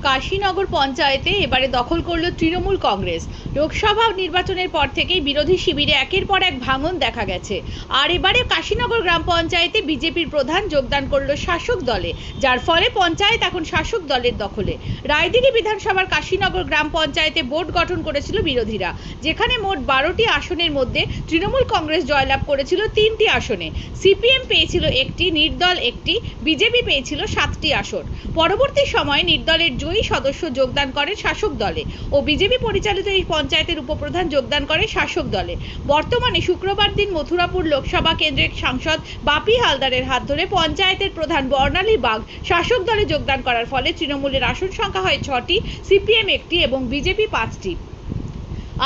কাশীনগর পঞ্চায়েতে এবারে দখল করল তৃণমূল কংগ্রেস। লোকসভা নির্বাচনের পর থেকেই বিরোধী শিবিরে একের পর এক ভাঙন দেখা গেছে। আর এবারে কাশীনগর গ্রাম পঞ্চায়েতে বিজেপির প্রধান যোগদান করল শাসক দলে, যার ফলে পঞ্চায়েত এখন শাসক দলের দখলে। রায়দিঘি বিধানসভার কাশীনগর গ্রাম পঞ্চায়েতে বোর্ড গঠন করেছিল বিরোধীরা, যেখানে মোট 12টি আসনের মধ্যে তৃণমূল কংগ্রেস জয়লাভ করেছিল 3টি আসনে, সিপিএম পেয়েছিল 1টি, নির্দল 1টি, বিজেপি পেয়েছিল 7টি আসন। পরবর্তী সময়ে নির্দলের জয়ী সদস্য যোগদান করেন শাসক দলে ও বিজেপি পরিচালিত এই পঞ্চায়েতের উপপ্রধান যোগদান করে শাসক দলে। বর্তমানে শুক্রবার দিন মথুরাপুর লোকসভা কেন্দ্রের সাংসদ বাপি হালদারের হাত ধরে পঞ্চায়েতের প্রধান বর্ণালী বাগ শাসক দলে যোগদান করার ফলে তৃণমূলের আসন সংখ্যা হয় 6টি, সিপিএম 1টি এবং বিজেপি 5টি।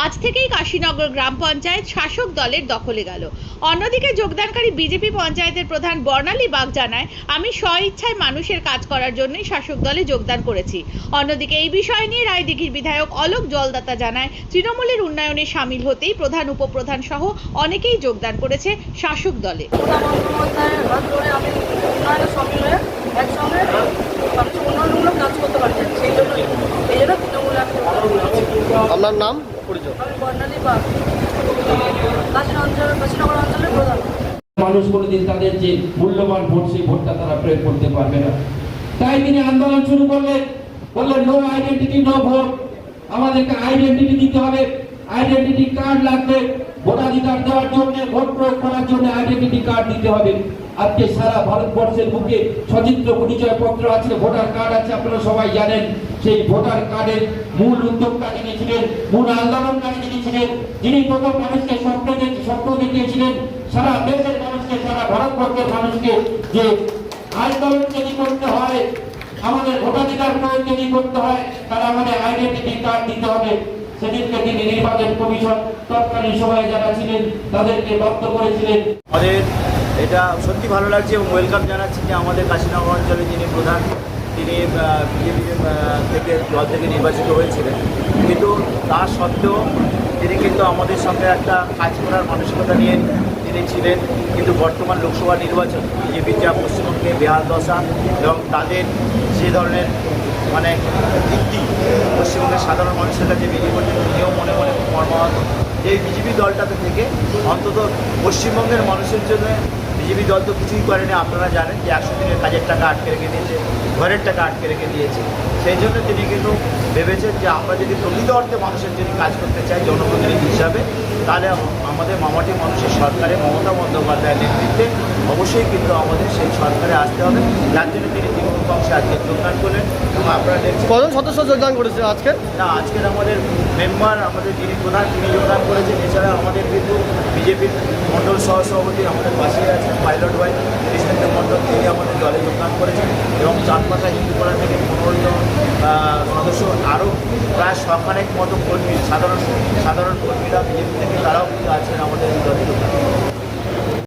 আজ থেকেই কাশীনগর গ্রাম পঞ্চায়েত শাসক দলের দখলে গেল। অন্যদিকে যোগদানকারী বিজেপি পঞ্চায়েতের প্রধান বর্ণালী বাগ জানায়, আমি স্বইচ্ছায় মানুষের কাজ করার জন্যই শাসক দলে যোগদান করেছি। অন্যদিকে এই বিষয় নিয়ে রায়দিঘির বিধায়ক অলোক জলদাতা জানায়, তৃণমূলের উন্নয়নে সামিল হতেই প্রধান উপপ্রধান সহ অনেকেই যোগদান করেছে শাসক দলে। আপনার নাম পরিচয়? মানুষ কোনোদিন তাদের যে মূল্যবান ভোট, সেই ভোটটা তারা প্রয়োগ করতে পারবে না। তাই তিনি আন্দোলন শুরু করলেন, বললেন নো আইডেন্টিটি নো ভোট। আমাদেরকে আইডেন্টিটি দিতে হবে, আইডেন্টিটি কার্ড লাগবে, ভোটাধিকার দেওয়ার জন্য, ভোট প্রয়োগ করার জন্য আইডেন্টিটি কার্ড দিতে হবে। আজকে সারা ভারতবর্ষের বুকে সচিত্র পরিচয় পত্র আছে, ভোটার কার্ড আছে, আপনারা সবাই জানেন। সেই ভোটার কার্ডের মূল উদ্যোক্তা যিনি ছিলেন, মূল আন্দোলনকারী যিনি ছিলেন, যিনি প্রথম মানুষকে স্বপ্ন দেখিয়েছিলেন, সারা দেশের মানুষকে, সারা ভারতবর্ষের মানুষকে যে আন্দোলন যদি করতে হয়, আমাদের ভোটাধিকার প্রয়োগ যদি করতে হয়, তারা আমাদের আইডেন্টিটি কার্ড দিতে হবে। সেদিনকে তিনি নির্বাচন কমিশন তৎকালীন সময়ে যারা ছিলেন তাদেরকে বাধ্য করেছিলেন। আমাদের এটা সত্যি ভালো লাগছে এবং ওয়েলকাম জানাচ্ছি যে আমাদের কাশীনগর অঞ্চলে যিনি প্রধান, তিনি বিজেপি দল থেকে নির্বাচিত হয়েছিলেন, কিন্তু তা সত্ত্বেও তিনি কিন্তু আমাদের সঙ্গে একটা কাজ করার মানসিকতা নিয়ে তিনি ছিলেন। কিন্তু বর্তমান লোকসভা নির্বাচন বিজেপির যা পশ্চিমবঙ্গে বেহাল দশা এবং তাদের যে ধরনের দিকটি পশ্চিমবঙ্গের সাধারণ মানুষের কাছে বিজেপি পর্যন্ত তিনিও মনে মনে মর্মাহত। এই বিজেপি দলটাতে থেকে অন্তত পশ্চিমবঙ্গের মানুষের জন্য বিজেপি দল তো কিছুই করেনি। আপনারা জানেন যে 100 দিনের কাজের টাকা আটকে রেখে দিয়েছে, ঘরের টাকা আটকে রেখে দিয়েছে। সেই জন্য তিনি কিন্তু ভেবেছেন যে আমরা যদি প্রকৃত অর্থে মানুষের জন্য কাজ করতে চাই জনপ্রতিনিধি হিসাবে, তাহলে আমাদের মামাটি মানুষের সরকারে মমতা বন্দ্যোপাধ্যায়ের নেতৃত্বে অবশ্যই কিন্তু আমাদের সেই সরকারে আসতে হবে। যার জন্য তিনি তৃণমূল কংগ্রেসে আজকে যোগদান করলেন। এবং আপনারা দেখছেন কজন সদস্য যোগদান করেছে আজকে? না, আজকের আমাদের মেম্বার, আমাদের যিনি প্রধান, তিনি যোগদান করেছেন। এছাড়া আমাদের কিন্তু বিজেপির মণ্ডল সহসভাপতি আমাদের পাশেই আছেন পাইলট ভাই কৃষ্ণেন্দ্র মণ্ডল, তিনি আমাদের দলে যোগদান করেছেন। এবং চাঁদপাতা হিন্দুপাড়া থেকে 15 জন সদস্য, আরও প্রায় সখানেক মতো কর্মী, সাধারণ কর্মীরা বিজেপি থেকে তারাও কিন্তু আছেন আমাদের এই দলে যোগদান।